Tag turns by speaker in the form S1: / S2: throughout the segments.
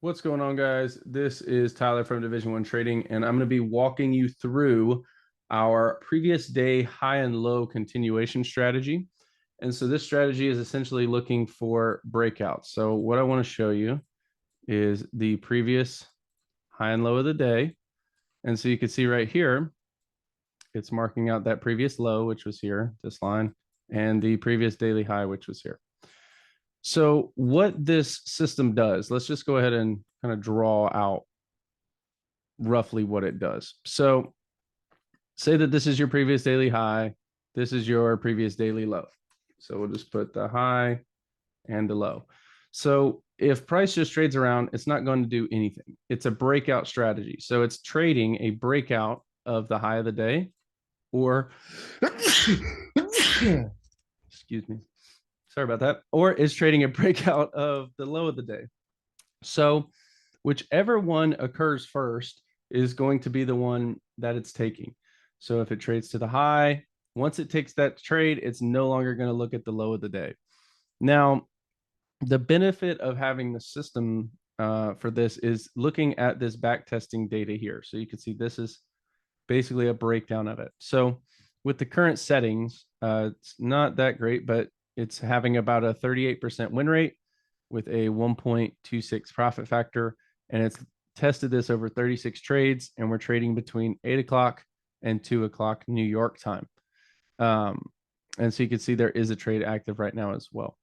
S1: What's going on, guys? This is Tyler from Division One Trading, and I'm going to be walking you through our previous day high and low continuation strategy. And so this strategy is essentially looking for breakouts. So what I want to show you is the previous high and low of the day. And so you can see right here, it's marking out that previous low, which was here, this line, and the previous daily high, which was here. So what this system does, let's just go ahead and kind of draw out roughly what it does. So say that this is your previous daily high. This is your previous daily low. So we'll just put the high and the low. So if price just trades around, it's not going to do anything. It's a breakout strategy. So it's trading a breakout of the high of the day, or excuse me, sorry about that, or is trading a breakout of the low of the day. So whichever one occurs first is going to be the one that it's taking. So if it trades to the high, once it takes that trade, it's no longer going to look at the low of the day. Now, the benefit of having the system for this is looking at this back testing data here. So you can see this is basically a breakdown of it. So with the current settings, it's not that great, but it's having about a 38% win rate with a 1.26 profit factor. And it's tested this over 36 trades, and we're trading between 8 o'clock and 2 o'clock New York time. And so you can see there is a trade active right now as well.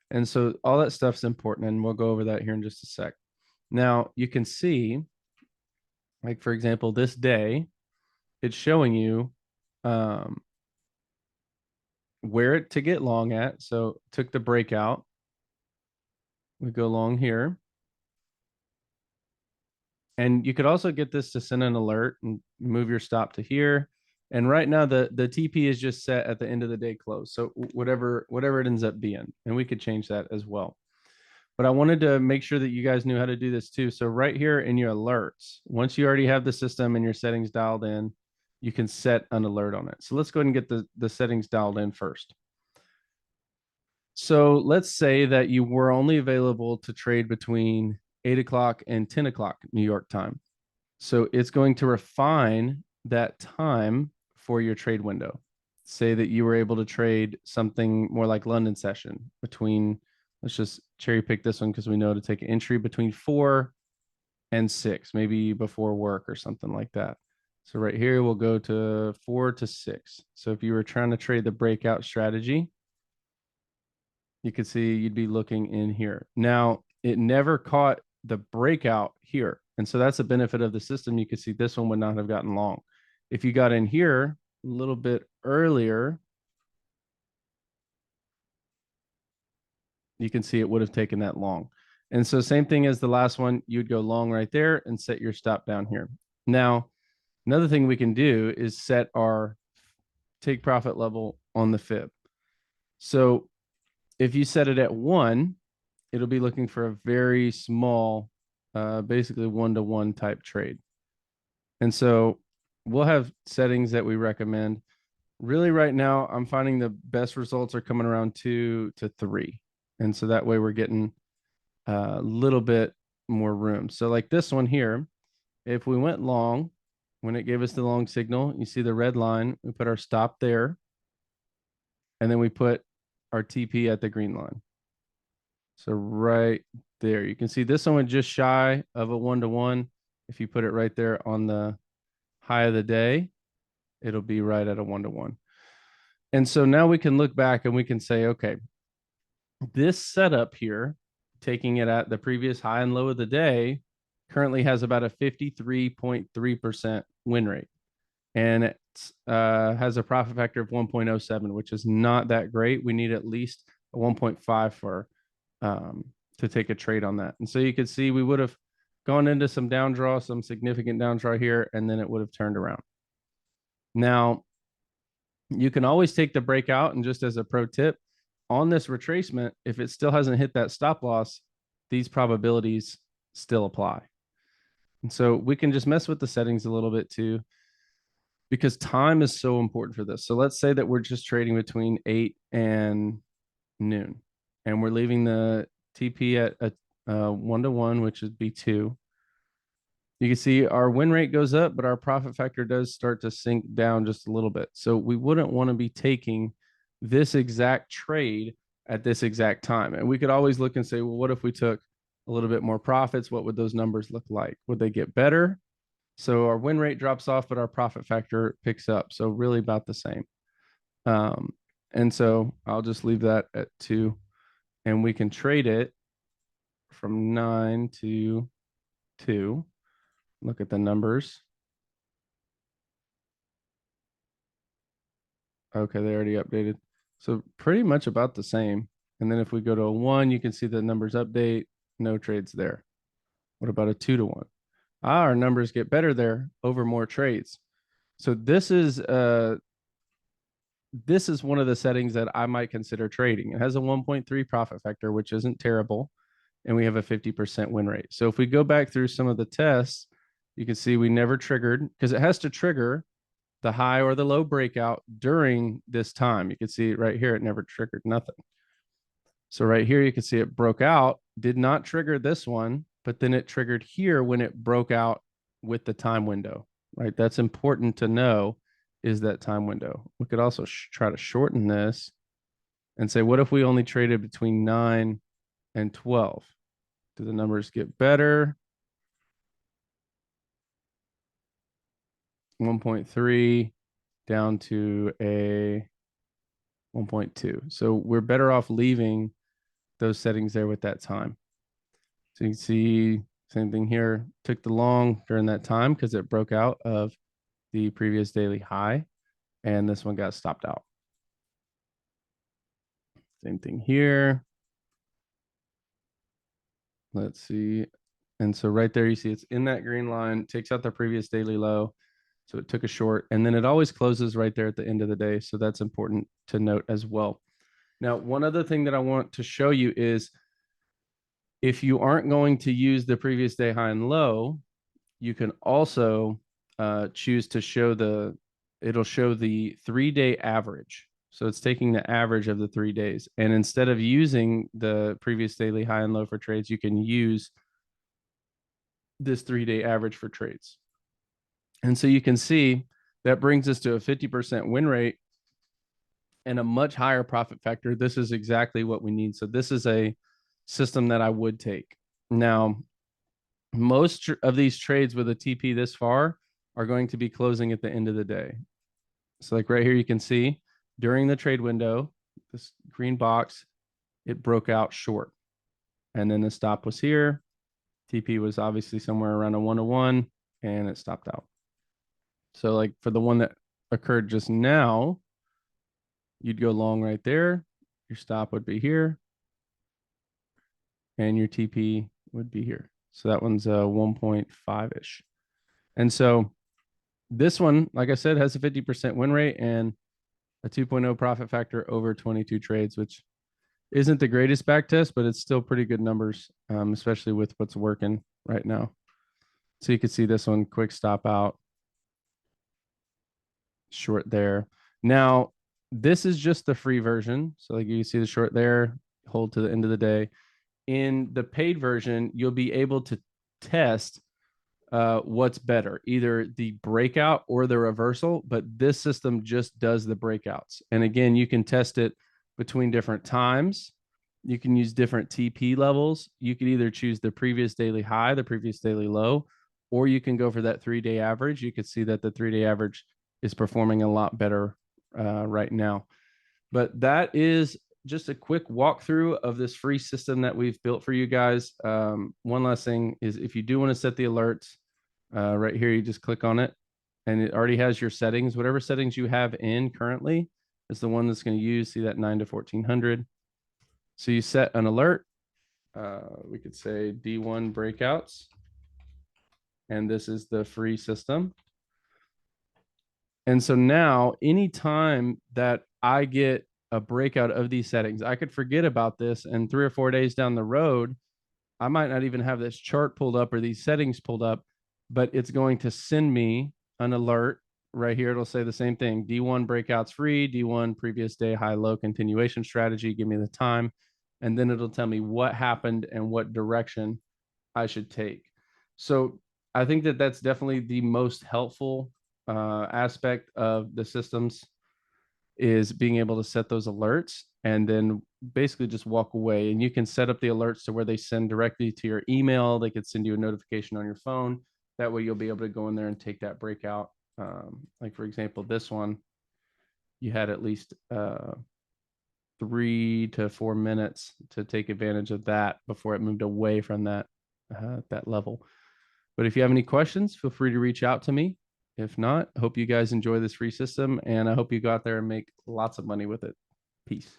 S1: And so all that stuff's important, and we'll go over that here in just a sec. Now you can see, like, for example, this day, it's showing you where to get long at. So took the breakout. We go long here. And you could also get this to send an alert and move your stop to here. And right now the TP is just set at the end of the day close. So whatever it ends up being, and we could change that as well. But I wanted to make sure that you guys knew how to do this too. So right here in your alerts, once you already have the system and your settings dialed in, you can set an alert on it. So let's go ahead and get the settings dialed in first. So let's say that you were only available to trade between 8 o'clock and 10 o'clock New York time. So it's going to refine that time for your trade window. Say that you were able to trade something more like London session between, let's just cherry pick this one because we know to take an entry between 4 and 6, maybe before work or something like that. So right here, we'll go to 4 to 6. So if you were trying to trade the breakout strategy, you could see you'd be looking in here. Now, it never caught the breakout here. And so that's a benefit of the system. You could see this one would not have gotten long. If you got in here a little bit earlier, you can see it would have taken that long. And so same thing as the last one, you'd go long right there and set your stop down here. Now, another thing we can do is set our take profit level on the fib. So if you set it at 1, it'll be looking for a very small, basically 1-to-1 type trade. And so we'll have settings that we recommend. Really right now, I'm finding the best results are coming around 2 to 3. And so that way we're getting a little bit more room. So like this one here, if we went long, when it gave us the long signal, you see the red line, we put our stop there, and then we put our TP at the green line. So right there, you can see this one just shy of a 1-to-1. If you put it right there on the high of the day, it'll be right at a 1-to-1. And so now we can look back and we can say, okay, this setup here, taking it at the previous high and low of the day, currently has about a 53.3% win rate. And it has a profit factor of 1.07, which is not that great. We need at least a 1.5 for to take a trade on that. And so you could see we would have gone into some down draw, some significant down draw here, and then it would have turned around. Now, you can always take the breakout, and just as a pro tip, on this retracement, if it still hasn't hit that stop loss, these probabilities still apply. And so we can just mess with the settings a little bit too, because time is so important for this. So let's say that we're just trading between 8 and noon, and we're leaving the TP at 1-to-1, which would be 2. You can see our win rate goes up, but our profit factor does start to sink down just a little bit. So we wouldn't want to be taking this exact trade at this exact time. And we could always look and say, well, what if we took a little bit more profits? What would those numbers look like? Would they get better? So our win rate drops off, but our profit factor picks up. So really about the same. And so I'll just leave that at 2, and we can trade it from 9 to 2. Look at the numbers. Okay, they already updated. So pretty much about the same. And then if we go to a 1, you can see the numbers update, no trades there. What about a 2-to-1? Our numbers get better there over more trades. So this is one of the settings that I might consider trading. It has a 1.3 profit factor, which isn't terrible, and we have a 50% win rate. So if we go back through some of the tests, you can see we never triggered, because it has to trigger the high or the low breakout during this time. You can see right here, it never triggered nothing. So right here, you can see it broke out, did not trigger this one, but then it triggered here when it broke out with the time window, right? That's important to know, is that time window. We could also try to shorten this and say, what if we only traded between 9 and 12? Do the numbers get better? 1.3 down to a 1.2. So we're better off leaving those settings there with that time. So you can see same thing here, took the long during that time because it broke out of the previous daily high, and this one got stopped out. Same thing here. Let's see. And so right there, you see it's in that green line, takes out the previous daily low. So it took a short, and then it always closes right there at the end of the day. So that's important to note as well. Now, one other thing that I want to show you is if you aren't going to use the previous day high and low, you can also choose to show it'll show the 3-day average. So it's taking the average of the 3 days. And instead of using the previous daily high and low for trades, you can use this 3-day average for trades. And so you can see that brings us to a 50% win rate and a much higher profit factor. This is exactly what we need. So this is a system that I would take. Now, most of these trades with a TP this far are going to be closing at the end of the day. So like right here, you can see during the trade window, this green box, it broke out short. And then the stop was here. TP was obviously somewhere around a 1-to-1, and it stopped out. So like for the one that occurred just now, you'd go long right there. Your stop would be here. And your TP would be here. So that one's a 1.5-ish. And so this one, like I said, has a 50% win rate and a 2.0 profit factor over 22 trades, which isn't the greatest back test, but it's still pretty good numbers, especially with what's working right now. So you can see this one, quick stop out, short there. Now, this is just the free version. So like you see the short there, hold to the end of the day. In the paid version, you'll be able to test what's better, either the breakout or the reversal, but this system just does the breakouts. And again, you can test it between different times. You can use different TP levels. You can either choose the previous daily high, the previous daily low, or you can go for that 3-day average. You could see that the 3-day average is performing a lot better right now. But that is just a quick walkthrough of this free system that we've built for you guys. One last thing is if you do want to set the alerts, right here, you just click on it and it already has your settings. Whatever settings you have in currently is the one that's going to use. See that 9 to 1400. So you set an alert. We could say D1 breakouts. And this is the free system. And so now anytime that I get a breakout of these settings, I could forget about this, and 3 or 4 days down the road, I might not even have this chart pulled up or these settings pulled up, but it's going to send me an alert right here. It'll say the same thing: D1 breakouts free, D1 previous day high low continuation strategy. Give me the time. and then it'll tell me what happened and what direction I should take. So I think that that's definitely the most helpful aspect of the systems, is being able to set those alerts and then basically just walk away. And you can set up the alerts to where they send directly to your email. They could send you a notification on your phone. That way you'll be able to go in there and take that breakout. Like for example, this one, you had at least 3 to 4 minutes to take advantage of that before it moved away from that level. But if you have any questions, feel free to reach out to me. If not, I hope you guys enjoy this free system, and I hope you go out there and make lots of money with it. Peace.